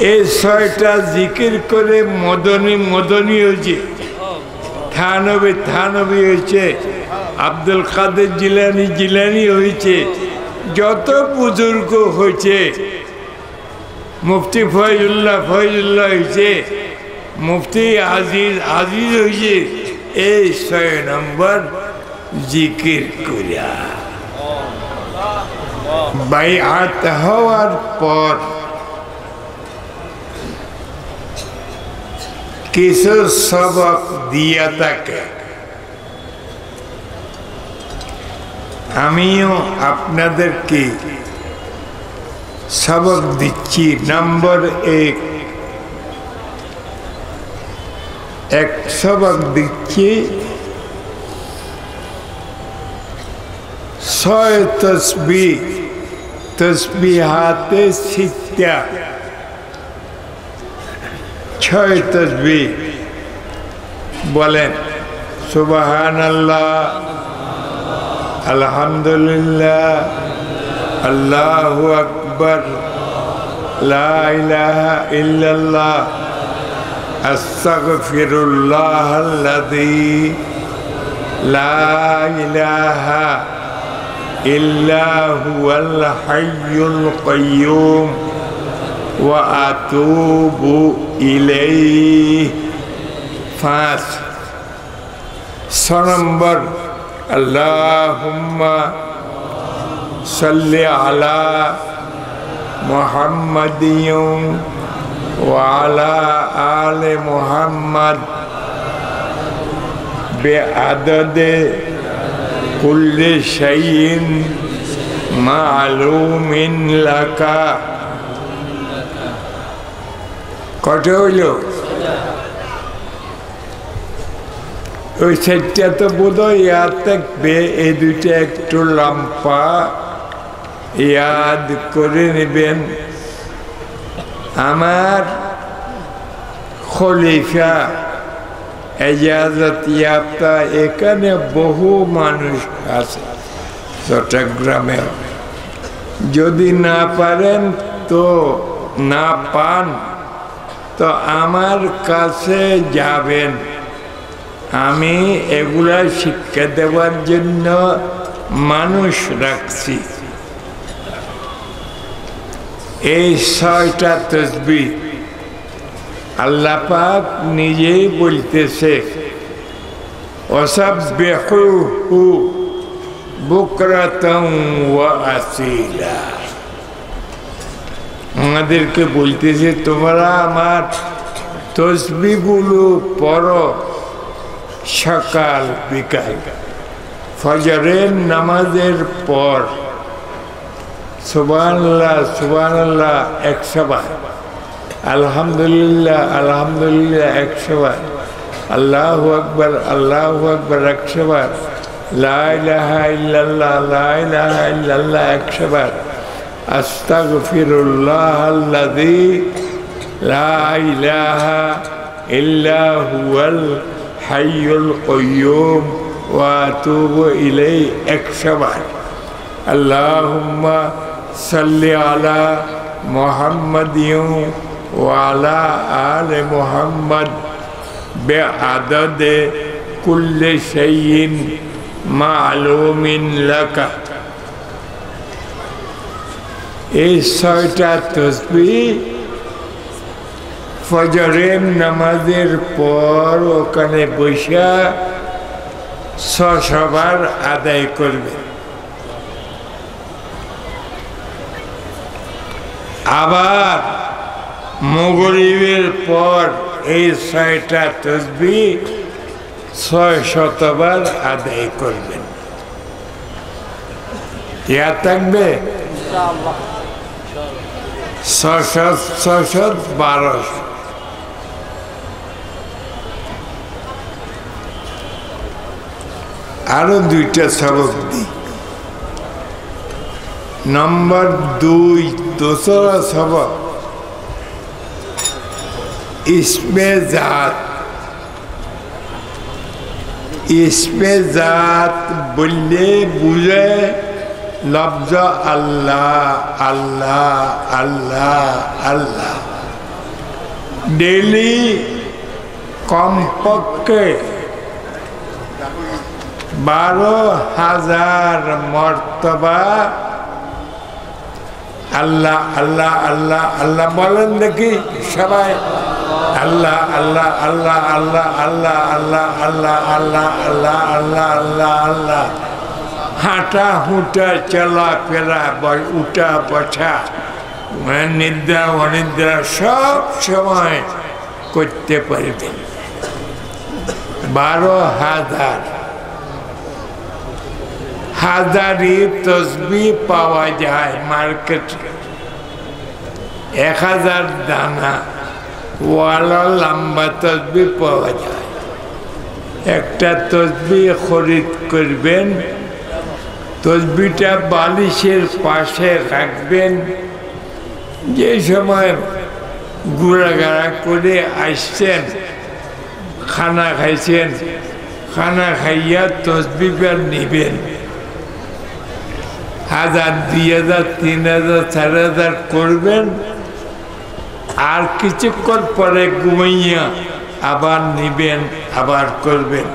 এই ছয়টা জিকির করে মদনী মদনী হয়েছে, থানবী থানবী হয়েছে, আব্দুল কাদের জিলানি জিলানি হয়েছে, যত বুজুর্গ হয়েছে, মুফতি ফয়জুল্লাহ ফয়জুল্লাহ হয়েছে, মুফতি আজিজ আজিজ হয়েছে। এই ৬ নম্বর জিকির করিয়া বাইআত হওয়ার পর কিছু সবক দিয়া থাকে। আমিও আপনাদেরকে সবক দিচ্ছি। নম্বর এক সবক দিচ্ছি, ৬ তসবিহ, তসবিহাতে সিত্তা, ৬ তসবিহ বলেন। সুবহানাল্লাহ, আলহামদুলিল্লাহ, আল্লাহু আকবার, লা ইলাহা ইল্লাল্লাহ, আস্তাগফিরুল্লাহাল্লাযী লা ইলাহা ইল্লা হুয়াল হাইয়ুল কাইয়্যুম ওয়া আতুবু ইলাইহি। ৫ নম্বর, আল্লাহুম্মা সাল্লি আলা মুহাম্মাদিন ওয়া আলা আলি মুহাম্মাদ বিআদাদে কুল্লি শাইইন মা'লুমিন লাকা। কত হইল? ওই সেটটা তো বোধহয় ইয়াদ থাকবে, এই দুইটা একটু লম্বা, ইয়াদ করে নেবেন। আমার খলিফা এজাজত ইয়াফতা, এখানে বহু মানুষ আছে চট্টগ্রামে। যদি না পারেন তো না পান তো আমার কাছে যাবেন, আমি এগুলা শিক্ষা দেওয়ার জন্য মানুষ রাখছি। এই ৬টা তসবিহ আল্লাহ পাক নিজেই বলতেছে, ওয়াসাব্বিহুহু বুকরাতান ওয়া আসীলা। আমাদেরকে বলতেছে তোমরা আমার তসবিহগুলো পড়ো সকাল বিকাল, ফজরের নামাজের পর সুবহানাল্লাহ সুবহানাল্লাহ ১০০ বার, আলহামদুলিল্লাহ আলহামদুলিল্লাহ ১০০ বার, আল্লাহু আকবার ১০০ বার, লা ইলাহা ইল্লাল্লাহ লা ইলাহা ইল্লাল্লাহ ১০০ বার, আস্তাগফিরুল্লাহাল্লাযী লা ইলাহা ইল্লা হুয়াল হাইয়ুল কাইয়্যুম ওয়া আতুবু ইলাইহি ১০০ বার। আল্লাহুম্মা সাল্লি আলা মুহাম্মাদিন ওয়া আলা আলি মুহাম্মাদ বিআদাদে কুল্লি শাইইন মা'লুমিন লাকা। এই ৬টা তসবিহ ফজরের নামাজের পর ওখানে বসা ৬০০ বার আদায় করবে। আবার মাগরিবের পর এই ৬টা তসবিহ ৬০০ বার আদায় করবেন। ইয়াদ থাকবে? ৬০০ আরো ২টা সবক দিই। নম্বর ২, দোসরা সবক ইসমে জাত। ইসমে জাত বললে বুঝে লফজ আল্লাহ আল্লাহ আল্লাহ আল্লাহ। ডেইলি কমপক্ষে 12,000 মর্তবা আল্লাহ আল্লাহ আল্লাহ আল্লাহ বলেন দেখি সবাই আল্লাহ আল্লাহ আল্লাহ আল্লাহ আল্লাহ আল্লাহ আল্লাহ আল্লাহ আল্লাহ আল্লাহ আল্লাহ আল্লাহ হাঁটা হুঁটা চলাফেরা উঠা বসা নিদ্রা অনিদ্রা সব সময় করতে পারবেন 12,000 হাজারি তসবি পাওয়া যায় মার্কেটে 1000 দানা ওয়ালা লম্বা তসবি পাওয়া যায় একটা তসবি খরিদ করবেন তসবিটা বালিশের পাশে রাখবেন যে সময় ঘোরাঘাড়া করে আসছেন খানা খাইছেন খানা খাইয়া তসবিটা নিবেন 1000 2000 3000 4000 করবেন আর কিছুক্ষণ পরে ঘুমাইয়া আবার নিবেন আবার করবেন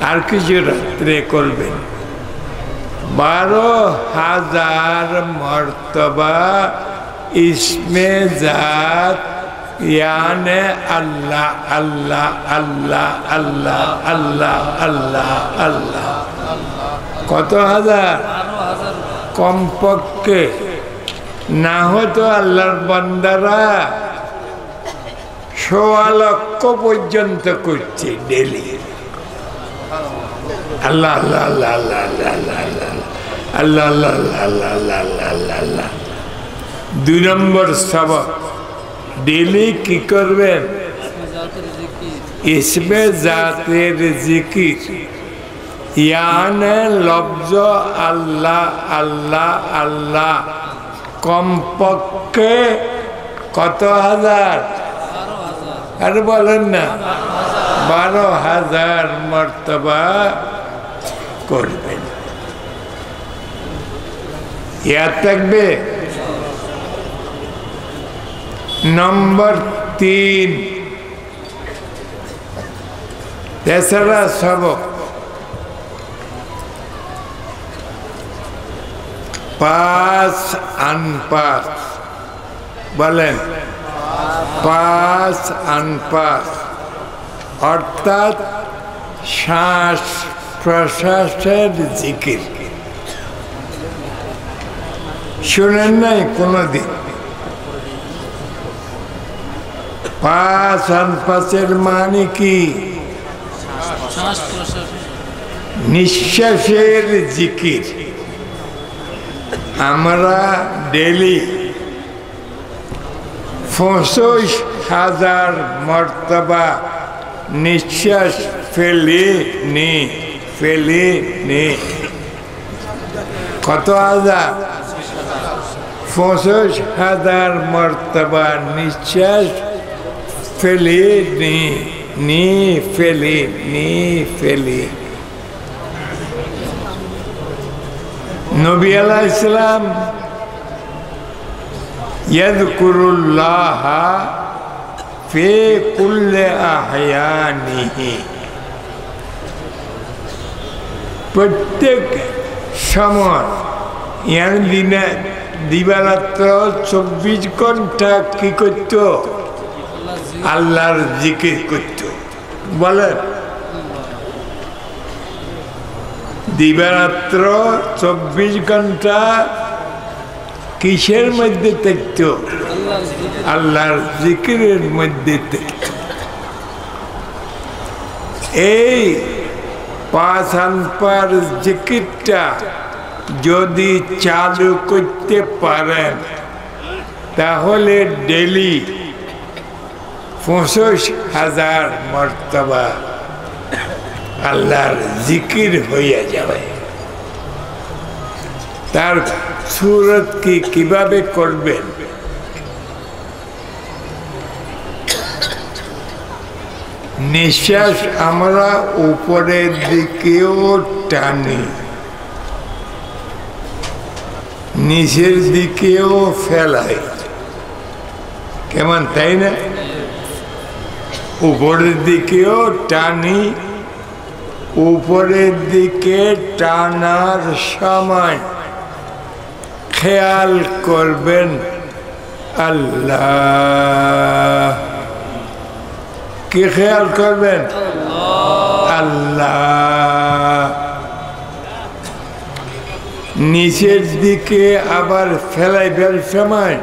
আর কিছু রাত্রে করবেন 12,000 মর্তবা ইসমে জাত याने अल्लाह अल्लाह अल्लाह अल्लाह अल्लाह अल्लाह अल्लाह কত হাজার কমপক্ষে না হতো আল্লাহর বান্দারা 1.25 লক্ষ পর্যন্ত করছে ডেলি আল্লাহ আল্লাহ আল্লাহ আল্লাহ আল্লাহ আল্লাহ আল্লাহ আল্লাহ আল্লাহ আল্লাহ আল্লাহ 2 নম্বর সবক ডেলি কি করবেন ইসমে জাতের জিকির ইয়ানে লফজ আল্লাহ আল্লাহ আল্লাহ কমপক্ষে কত হাজার আর বলেন না 12,000 মর্তবা করবেন ইয়া থাকবে নম্বর 3 তেসরা সবক 5 আনপাস বলেন 5 আনপাস অর্থাৎ শ্বাস প্রশ্বাসের জিকির শুনেন নাই কোনদিন 5 আনপাসের মানে কি নিঃশ্বাসের জিকির আমরা ডেলি 25,000 মর্তবা নিঃশ্বাস ফেলি নি কত হাজার 25,000 মর্তবা নিঃশ্বাস ফেলি ফেলি নবী আলাইহিস সালাম ইয়াযকুরুল্লাহ ফি কুল্লি আহয়ানিহি প্রত্যেক সময় দিনে দিবারাত্র 24 ঘন্টা কি করত আল্লাহর জিকির করত বলেন দিবারাত্র 24 ঘন্টা কিসের মধ্যে থাকত আল্লাহর জিকিরের মধ্যে থাকত এই 5 আনপার জিকিরটা যদি চালু করতে পারেন তাহলে ডেলি 25,000 মর্তবা আল্লাহর জিকির হইয়া যাবে তার সুরত কিভাবে করবেন নিঃশ্বাস আমরা উপরের দিকেও টানি নিচের দিকেও ফেলাই কেমন তাই না উপরের দিকেও টানি, উপরের দিকে টানার সময় খেয়াল করবেন আল্লাহ। কি খেয়াল করবেন? আল্লাহ। নিচের দিকে আবার ফেলাইবার সময়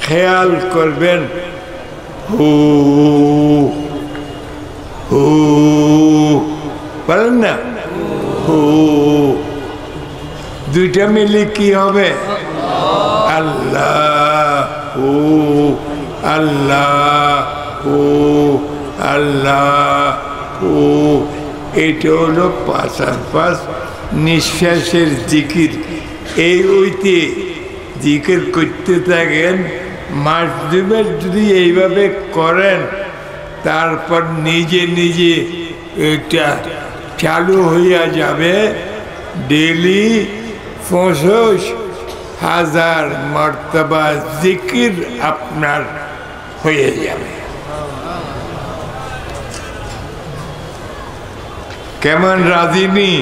খেয়াল করবেন হু হু, বলেন না হু, দুইটা মিলে কি হবে? আল্লাহ হু আল্লাহ হু আল্লাহ হু। এটা হলো 5 নিঃশ্বাসের জিকির। এই ওইতে জিকির করতে থাকেন, মাস দুবার যদি এইভাবে করেন, তারপর নিজে নিজে এটা চালু হইয়া যাবে। ডেলি 25,000 মর্তবা জিকির আপনার হয়ে যাবে। কেমন রাজিনি?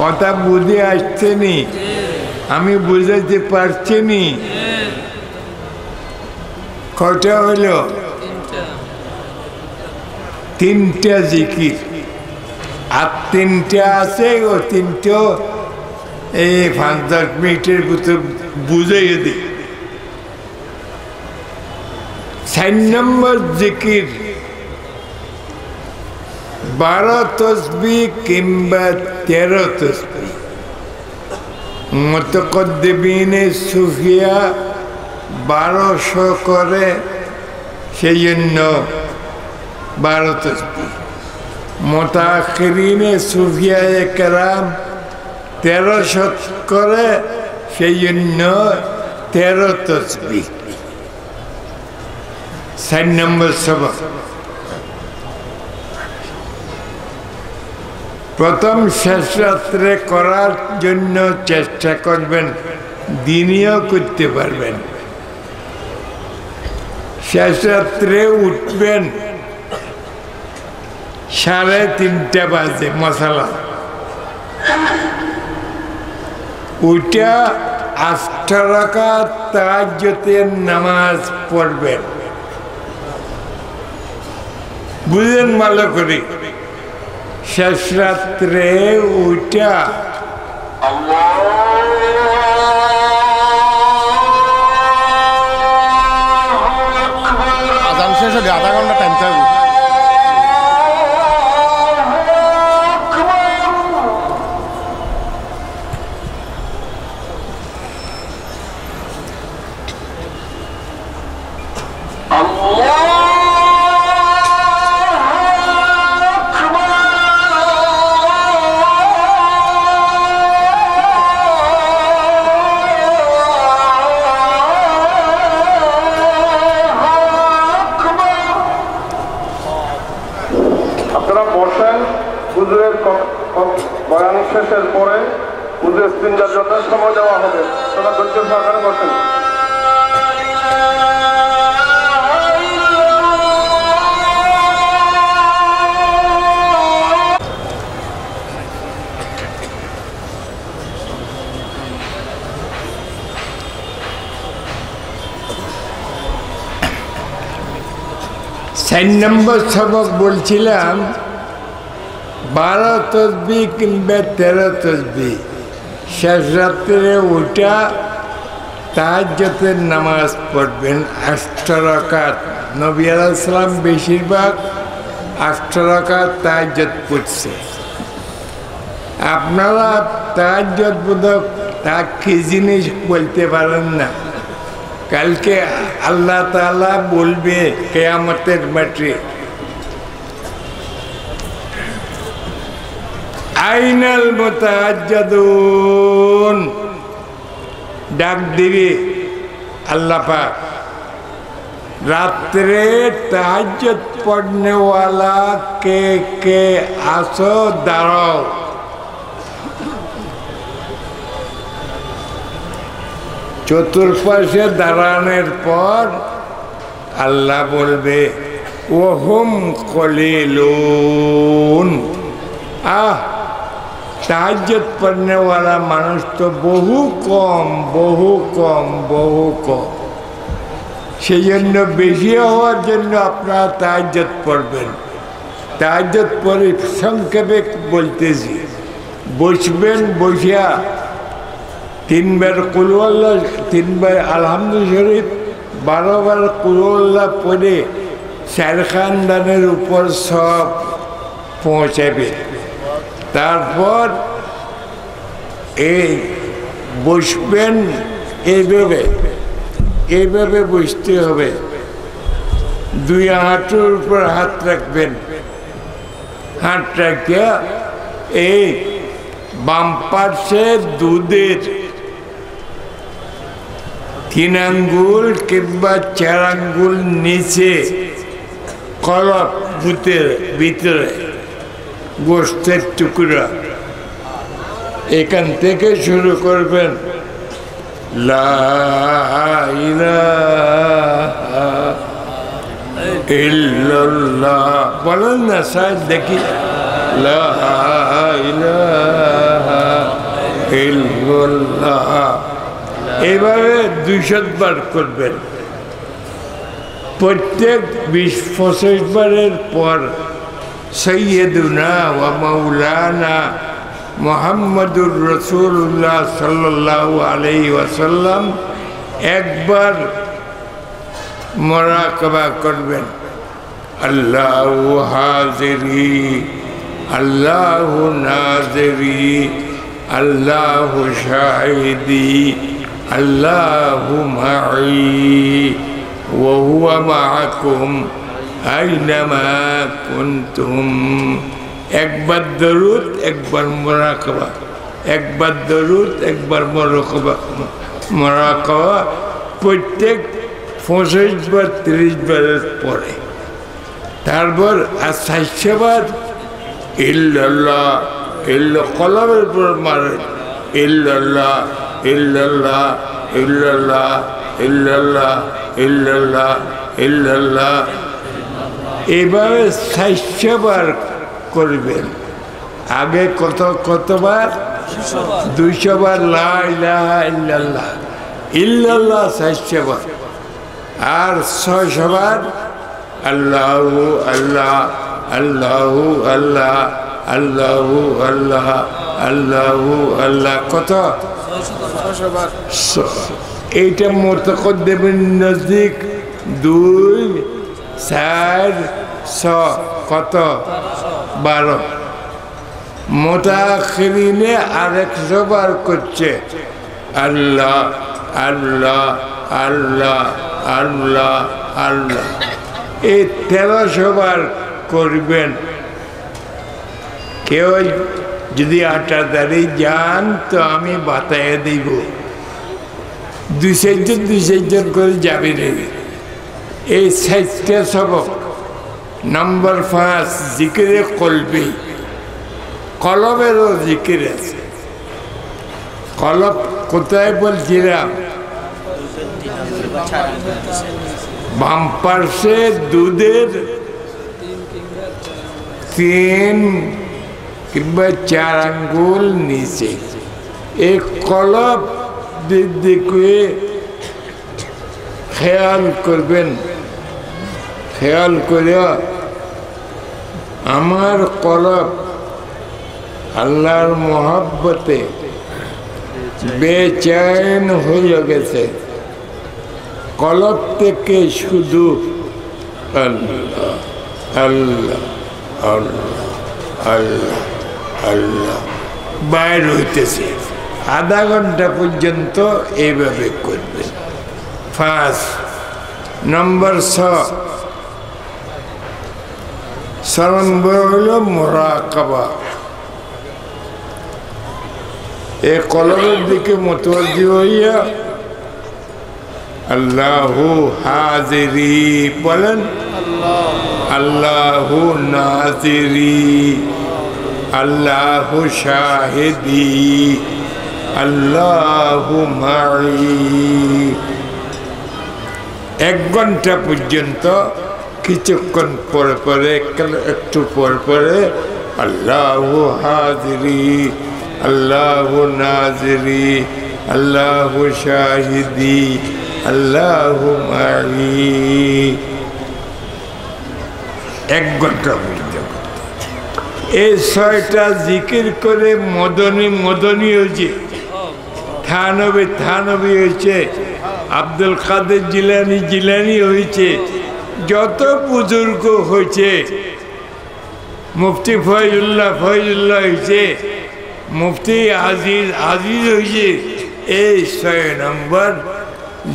কথা বুঝে আসছে নি? আমি বুঝাতে পারছি নি? কটা হলো? 3টা জিকির। আর 3টা আছে, ও 3টা এই 5-10 মিনিটের ভিতর বুঝাইয়ে দিই। 4 নম্বর জিকির 12 তসবিহ কিংবা 13 তসবিহ। মুতাকদ্দিমিনে সুফিয়া 1200 করে, সেই জন্য 12 তসবিহ। মুতাআখিরিনে সুফিয়ায়ে কেরাম 1300 করে, সেই জন্য 13 তসবিহ। 4 নম্বর সবক। প্রথম শেষ রাত্রে করার জন্য চেষ্টা করবেন, দিনেও করতে পারবেন। শেষ রাত্রে উঠবেন 3:30 বাজে মশালা, উঠা 8 রাকাত তাহাজ্জুদের নামাজ পড়বেন। বুঝলেন ভালো করে? শেষ রাত্রে উঠা আজান শেষ হলে আধা ঘন্টা টাইম থাকবে। বয়ান শেষের পরে উদ্দেশ চিন্তার জন্য সময় দেওয়া হবে। তোমরা ধৈর্য সহকারে বসেন। চার নম্বর সবক বলছিলাম 12 তসবিহ কিংবা 13 তসবিহ। শেষ রাত্রে ওটা তাহাজ্জুদের নামাজ পড়বেন 8 রাকাত। নবী আলাইহিস সালাম বেশিরভাগ 8 রাকাত তাহাজ্জুদ পড়ছে। আপনারা তাহাজ্জুদ বোধক তা কি জিনিস বলতে পারেন না। কালকে আল্লাহ তাআলা বলবে কিয়ামতের মাঠে, আইনাল মুতাহাজ্জিদুন, ডাক দিবে আল্লাহ পাক, রাত্রে তাহাজ্জুদ পড়নেওয়ালা কে কে আসো দাঁড়াও। চতুর্পাশে দাঁড়ানোর পর আল্লাহ বলবে ওহুম কলিলুন। তাহাজ্জুদ পড়নে ওয়ালা মানুষ তো বহু কম, বহু কম, বহু কম। সেই জন্য বেশি হওয়ার জন্য আপনারা তাহাজ্জুদ পড়বেন। তাহাজ্জুদ পড়ে সংক্ষেপে বলতেছি, বসবেন, বসিয়া তিনবার কুল আল্লাহ, তিনবার আলহামদুলিল্লাহ শরীফ, 12 বার কুল আল্লাহ পড়ে চার খানদানের উপর সব পৌঁছাবে। তারপর এই বসবেন, এইভাবে এইভাবে বসতে হবে। 2 হাঁটুর উপর হাত রাখবেন। হাত রাখিয়া এই বাম পাশে দুধের 3 আঙ্গুল কিংবা 4 আঙ্গুল নিচে কলপ বুতের ভিতরে গোস্তের টুকরা, এখান থেকে শুরু করবেন। লা ইলাহা ইল্লাল্লাহ বলেন না স্যার, দেখি। লা ইলাহা ইল্লাল্লাহ। এইভাবে 200 বার করবেন। প্রত্যেক 20-25 বারের পর সৈয়দুনা ওয়া মাওলানা মুহাম্মদুর রাসূলুল্লাহ সাল্লাল্লাহু আলাইহি ওয়াসাল্লাম একবার মুরাকাবা করবেন। আল্লাহু হাজিরি, আল্লাহু নাজিরি, আল্লাহু শাহিদি, আল্লাহু মাই ওয়া হুয়া মাআকুম আইনামা কুনতুম। একবার দরুদ, একবার মুরাকাবা, একবার দরুদ, একবার মুরাকাবা প্রত্যেক 25 বার 30 বারের পরে। তারপর 60 বার ইল্লাল্লাহ, কলমের উপর মারেন। ইল্লাল্লাহ, ইল্লাল্লাহ, ইল্লাল্লাহ, ইল্লাল্লাহ, ইল্লাল্লাহ, ইল্লাল্লাহ। এভাবে 60 বার করবেন। আগে কতবার? 200 বার লা ইলাহা ইল্লাল্লাহ, ইল্লাল্লাহ 60 বার। আর 600 বার আল্লাহু আল্লাহ, আল্লাহু আল্লাহ, আল্লাহু আল্লাহ, আল্লাহু আল্লাহ। কত? 600 বার। এইটা মুতাকদ্দিমিন নজদিক 2, 4, 6 কত? 12। মুতাআখিরিনে আরেকশো বার করছে আল্লাহ আল্লাহ আল্লাহ আল্লাহ আল্লাহ। এই 1300 বার করবেন। কেউ যদি আটাদারি যান তো আমি বাতায় দিব, 200 জন করে যাবে নেবে। এই 60টা সবক। নম্বর 5 জিকিরে কলবি, কলবেরও জিকির আছে। কলব কোথায় বলছিলাম? বাম পার্শ্বে দুধের 3 কিংবা 4 আঙ্গুল নিচে। এই কলব দিকে খেয়াল করবেন। খেয়াল করে আমার কলব আল্লাহর মহব্বতে বেচैन হয়ে গেছে। কলব থেকে শুধু আল্লাহ আল্লাহ আল্লাহ আল্লাহ আল্লাহ বাইর হইতেছে। আধা ঘন্টা পর্যন্ত এইভাবে করবেন। 5 নম্বর 6 নম্বর হলো মুরাকাবা। এই কলমের দিকে মুতওয়াজ্জি হইয়া আল্লাহু হাজিরি বলেন, আল্লাহু নাজিরি, আল্লাহু শাহিদি, আল্লাহু মাই। 1 ঘন্টা পর্যন্ত কিছুক্ষণ পরে পরে একটু পরে পরে আল্লাহু হাজিরি আল্লাহু নাজিরি আল্লাহু শাহিদি আল্লাহু মাই 1 ঘন্টা পর্যন্ত এই 6টা জিকির করে মদনী মদনী হয়েছে, থানবী থানবী হয়েছে, আব্দুল কাদের জিলানি জিলানি হয়েছে, যত বুজুর্গ হয়েছে, মুফতি ফয়জুল্লাহ ফয়জুল্লাহ হয়েছে, মুফতি আজিজ আজিজ হয়েছে। এই 6 নম্বর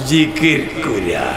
জিকির করিয়া